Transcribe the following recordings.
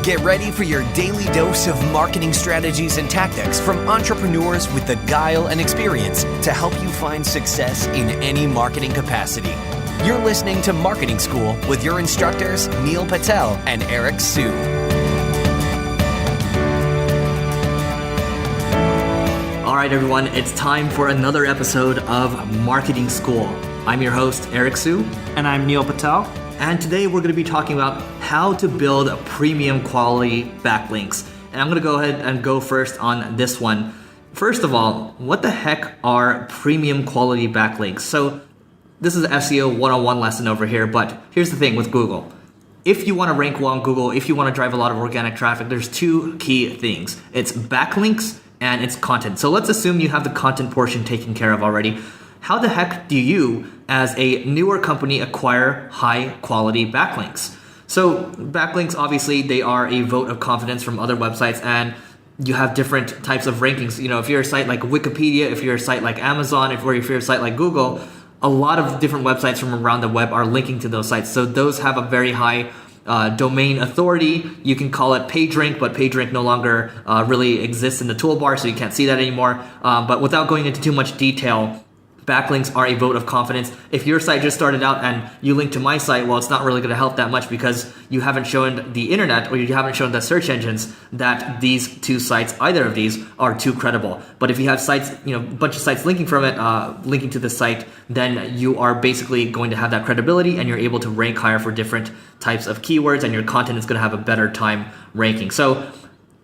Get ready for your daily dose of marketing strategies and tactics from entrepreneurs with the guile and experience to help you find success in any marketing capacity. You're listening to Marketing School with your instructors, Neil Patel and Eric Su. All right, everyone, it's time for another episode of Marketing School. I'm your host, Eric Su. And I'm Neil Patel. And today we're going to be talking about how to build premium quality backlinks. And I'm going to go ahead and go first on this one. First of all, what the heck are premium quality backlinks? So this is an SEO 101 lesson over here, but here's the thing with Google. If you want to rank well on Google, if you want to drive a lot of organic traffic, there's two key things. It's backlinks and it's content. So let's assume you have the content portion taken care of already. How the heck do you, as a newer company, acquire high quality backlinks? So backlinks, obviously, they are a vote of confidence from other websites, and you have different types of rankings. You know, if you're a site like Wikipedia, if you're a site like Amazon, if you're a site like Google, a lot of different websites from around the web are linking to those sites. So those have a very high domain authority. You can call it PageRank, but PageRank no longer really exists in the toolbar, so you can't see that anymore. But without going into too much detail, backlinks are a vote of confidence. If your site just started out and you link to my site, well, it's not really going to help that much because you haven't shown the internet or you haven't shown the search engines that these two sites, either of these, are too credible. But if you have sites, a bunch of sites linking from it, linking to the site, then you are basically going to have that credibility and you're able to rank higher for different types of keywords, and your content is going to have a better time ranking. So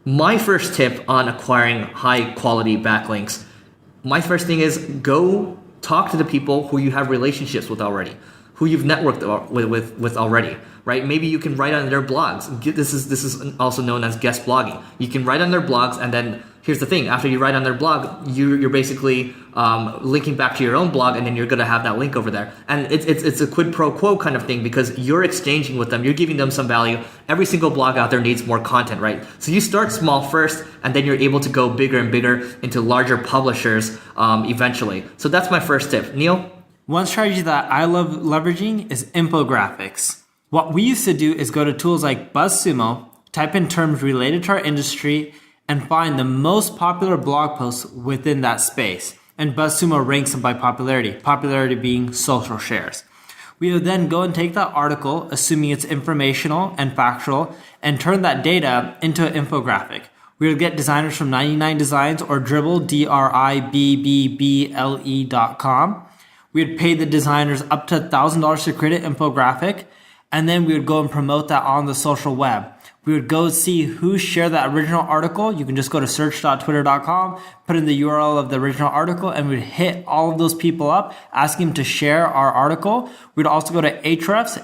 my first tip on acquiring high quality backlinks, my first thing is go talk to the people who you have relationships with already, who you've networked with already, right? Maybe you can write on their blogs. This is also known as guest blogging. You can write on their blogs, and then here's the thing: after you write on their blog, you're basically linking back to your own blog, and then you're going to have that link over there. And it's a quid pro quo kind of thing because you're exchanging with them. You're giving them some value. Every single blog out there needs more content, right? So you start small first, and then you're able to go bigger and bigger into larger publishers eventually. So that's my first tip. Neil? One strategy that I love leveraging is infographics. What we used to do is go to tools like Buzzsumo, type in terms related to our industry, and find the most popular blog posts within that space. And Buzzsumo ranks them by popularity being social shares. We would then go and take that article, assuming it's informational and factual, and turn that data into an infographic. We would get designers from 99 Designs or Dribbble, DRIBBBLE.com. We would pay the designers up to $1,000 to create an infographic, and then we would go and promote that on the social web. We would go see who shared that original article. You can just go to search.twitter.com, put in the URL of the original article, and we'd hit all of those people up, asking them to share our article. We'd also go to Ahrefs,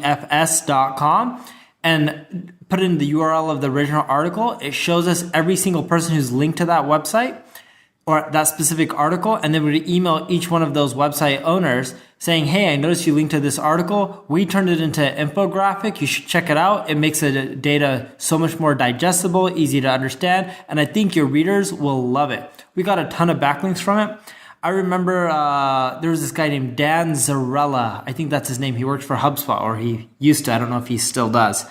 Ahrefs.com, and put in the URL of the original article. It shows us every single person who's linked to that website or that specific article, and then we'd email each one of those website owners saying, hey, I noticed you linked to this article. We turned it into an infographic. You should check it out. It makes the data so much more digestible, easy to understand, and I think your readers will love it. We got a ton of backlinks from it. I remember there was this guy named Dan Zarella. I think that's his name. He worked for HubSpot, or he used to. I don't know if he still does.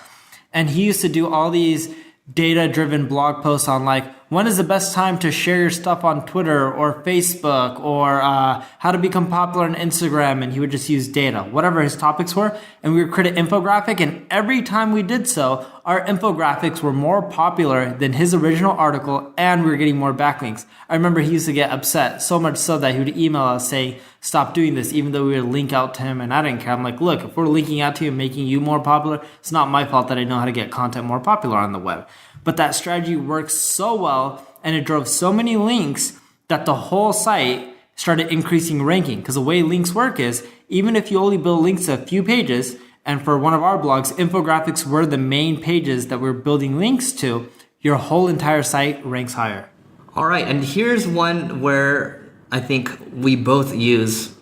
And he used to do all these data-driven blog posts on like, when is the best time to share your stuff on Twitter or Facebook, or how to become popular on Instagram, and he would just use data, whatever his topics were, and we would create an infographic, and every time we did so, our infographics were more popular than his original article, and we were getting more backlinks. I remember he used to get upset, so much so that he would email us saying, stop doing this, even though we would link out to him, and I didn't care. I'm like, look, if we're linking out to you and making you more popular, it's not my fault that I know how to get content more popular on the web. But that strategy works so well, and it drove so many links that the whole site started increasing ranking. Because the way links work is, even if you only build links to a few pages, and for one of our blogs, infographics were the main pages that we're building links to, your whole entire site ranks higher. All right, and here's one where I think we both use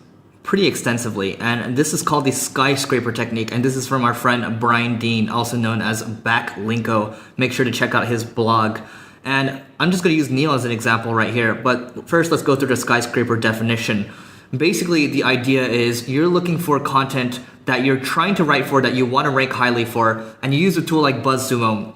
pretty extensively, and this is called the Skyscraper technique, and this is from our friend Brian Dean, also known as Backlinko. Make sure to check out his blog. And I'm just going to use Neil as an example right here, but first let's go through the Skyscraper definition. Basically, the idea is you're looking for content that you're trying to write for, that you want to rank highly for, and you use a tool like Buzzsumo,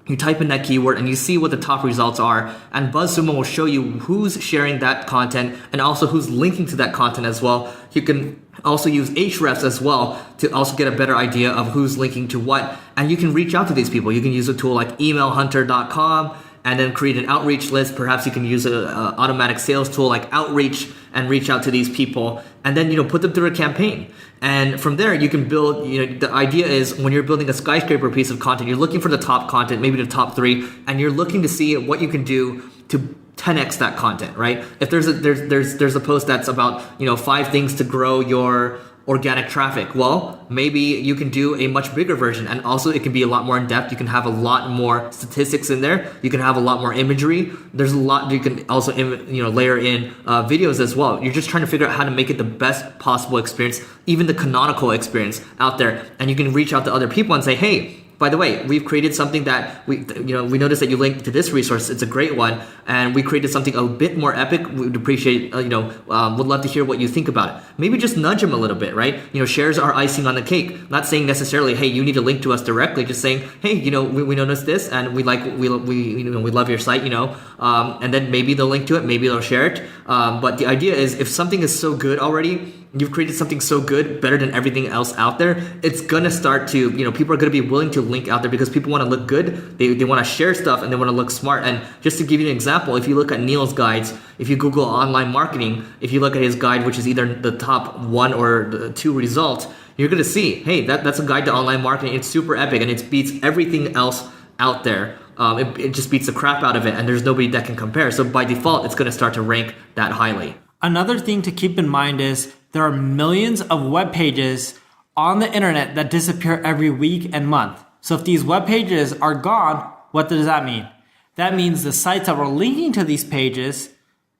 you type in that keyword and you see what the top results are, and Buzzsumo will show you who's sharing that content and also who's linking to that content as well. You can also use Ahrefs as well to also get a better idea of who's linking to what, and you can reach out to these people. You can use a tool like emailhunter.com and then create an outreach list. Perhaps you can use an automatic sales tool like Outreach and reach out to these people, and then put them through a campaign. And from there you can build, the idea is when you're building a Skyscraper piece of content, you're looking for the top content, maybe the top 3, and you're looking to see what you can do to 10x that content, right? If there's a post that's about 5 things to grow your organic traffic, well, maybe you can do a much bigger version, and also it can be a lot more in depth. You can have a lot more statistics in there. You can have a lot more imagery. There's a lot you can also layer in videos as well. You're just trying to figure out how to make it the best possible experience, even the canonical experience out there. And you can reach out to other people and say, hey, by the way, we've created something that we noticed that you linked to this resource. It's a great one, and we created something a bit more epic. We'd appreciate, would love to hear what you think about it. Maybe just nudge them a little bit, right? Shares are icing on the cake. Not saying necessarily, hey, you need to link to us directly. Just saying, hey, we noticed this, and we love your site, and then maybe they'll link to it, maybe they'll share it. But the idea is, if something is so good already, you've created something so good, better than everything else out there, it's gonna start to, people are gonna be willing to link out there because people wanna look good, they wanna share stuff, and they wanna look smart. And just to give you an example, if you look at Neil's guides, if you Google online marketing, if you look at his guide, which is either the top 1 or the 2 result, you're gonna see, hey, that's a guide to online marketing. It's super epic and it beats everything else out there. It just beats the crap out of it, and there's nobody that can compare. So by default, it's gonna start to rank that highly. Another thing to keep in mind is there are millions of web pages on the internet that disappear every week and month. So if these web pages are gone, what does that mean? That means the sites that were linking to these pages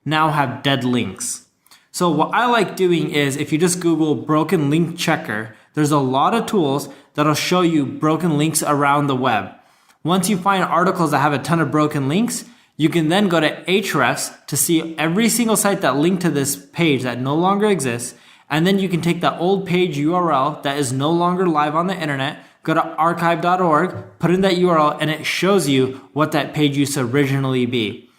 now have dead links. So what I like doing is, if you just Google broken link checker, there's a lot of tools that'll show you broken links around the web. Once you find articles that have a ton of broken links, you can then go to Ahrefs to see every single site that linked to this page that no longer exists. And then you can take that old page URL that is no longer live on the internet, go to archive.org, put in that URL, and it shows you what that page used to originally be.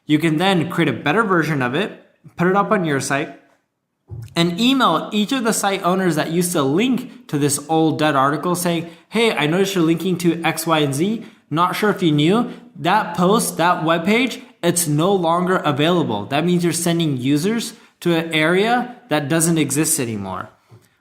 You can then create a better version of it, put it up on your site, and email each of the site owners that used to link to this old dead article saying, hey, I noticed you're linking to X, Y, and Z. Not sure if you knew that post, that web page, it's no longer available. That means you're sending users to an area that doesn't exist anymore.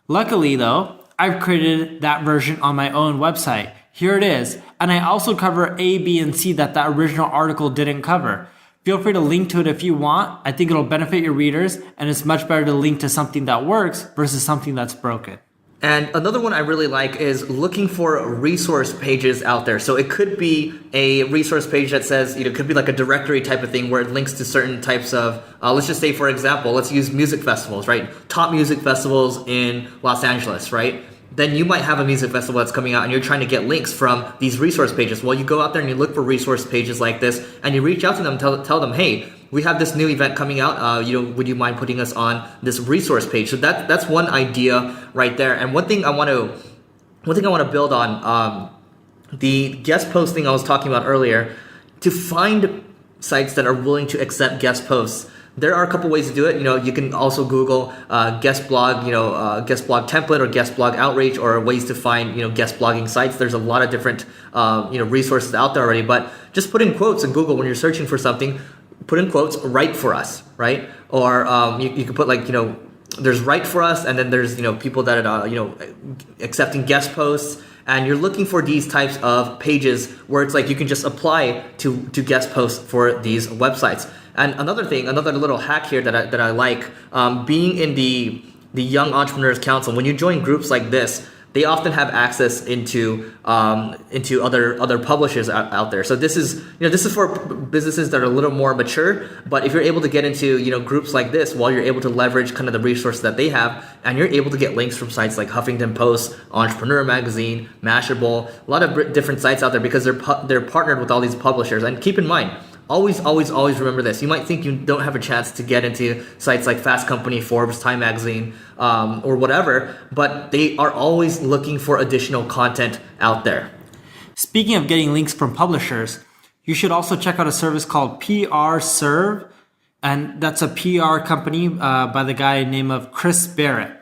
Luckily though, I've created that version on my own website. Here it is. And I also cover A, B, and C that original article didn't cover. Feel free to link to it if you want. I think it'll benefit your readers, and it's much better to link to something that works versus something that's broken. And another one I really like is looking for resource pages out there. So it could be a resource page that says, it could be like a directory type of thing where it links to certain types of, let's just say, for example, let's use music festivals, right? Top music festivals in Los Angeles, right? Then you might have a music festival that's coming out and you're trying to get links from these resource pages. Well, you go out there and you look for resource pages like this and you reach out to them, tell them, hey, we have this new event coming out. Would you mind putting us on this resource page? So that's one idea right there. And one thing I want to build on, the guest posting I was talking about earlier, to find sites that are willing to accept guest posts. There are a couple ways to do it. You can also Google guest blog, guest blog template or guest blog outreach, or ways to find, guest blogging sites. There's a lot of different, resources out there already. But just put in quotes in Google when you're searching for something. Put in quotes, write for us, right? Or you can put there's write for us, and then there's people that are accepting guest posts. And you're looking for these types of pages where it's like you can just apply to guest posts for these websites. And another little hack here that I like, being in the Young Entrepreneurs Council, when you join groups like this, they often have access into other publishers out there. So this is for businesses that are a little more mature. But if you're able to get into groups like this, while you're able to leverage kind of the resources that they have, and you're able to get links from sites like Huffington Post, Entrepreneur Magazine, Mashable, a lot of different sites out there, because they're partnered with all these publishers. And keep in mind, always remember this. You might think you don't have a chance to get into sites like Fast Company, Forbes, Time Magazine, or whatever, but they are always looking for additional content out there. Speaking of getting links from publishers, you should also check out a service called PRServe, and that's a PR company by the guy named of Chris Barrett.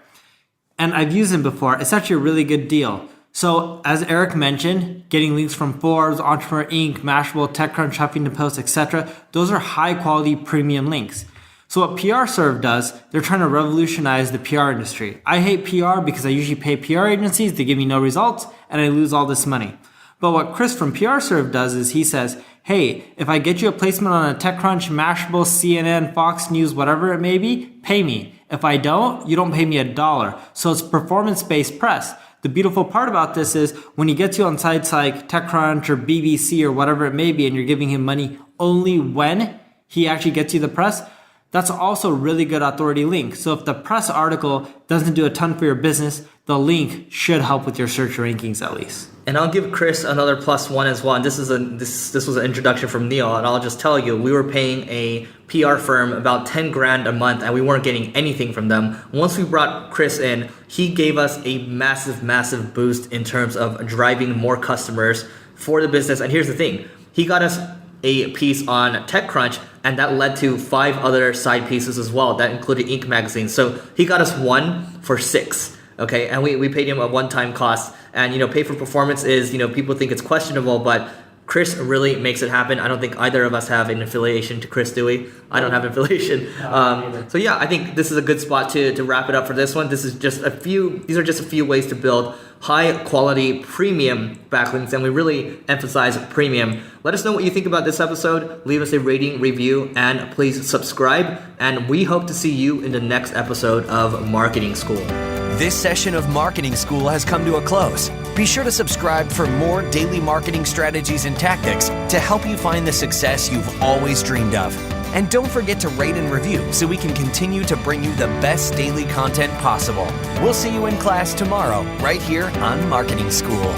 And I've used him before. It's actually a really good deal. So as Eric mentioned, getting links from Forbes, Entrepreneur Inc., Mashable, TechCrunch, Huffington Post, etc., those are high quality premium links. So what PRServe does, they're trying to revolutionize the PR industry. I hate PR because I usually pay PR agencies, they give me no results, and I lose all this money. But what Chris from PRServe does is he says, hey, if I get you a placement on a TechCrunch, Mashable, CNN, Fox News, whatever it may be, pay me. If I don't, you don't pay me $1. So it's performance-based press. The beautiful part about this is when he gets you on sites like TechCrunch or BBC or whatever it may be, and you're giving him money only when he actually gets you the press, that's also a really good authority link. So if the press article doesn't do a ton for your business, the link should help with your search rankings at least. And I'll give Chris another +1 as well. And this was an introduction from Neil, and I'll just tell you, we were paying a PR firm about 10 grand a month, and we weren't getting anything from them. Once we brought Chris in, he gave us a massive boost in terms of driving more customers for the business. And here's the thing, he got us a piece on TechCrunch, and that led to 5 other side pieces as well. That included Inc. magazine. So he got us 1 for 6. Okay, and we paid him a one-time cost. And pay for performance is, people think it's questionable, but Chris really makes it happen. I don't think either of us have an affiliation to Chris, do we? I don't have an affiliation. So yeah, I think this is a good spot to wrap it up for this one. These are just a few ways to build high quality premium backlinks, and we really emphasize premium. Let us know what you think about this episode. Leave us a rating, review, and please subscribe. And we hope to see you in the next episode of Marketing School. This session of Marketing School has come to a close. Be sure to subscribe for more daily marketing strategies and tactics to help you find the success you've always dreamed of. And don't forget to rate and review so we can continue to bring you the best daily content possible. We'll see you in class tomorrow, right here on Marketing School.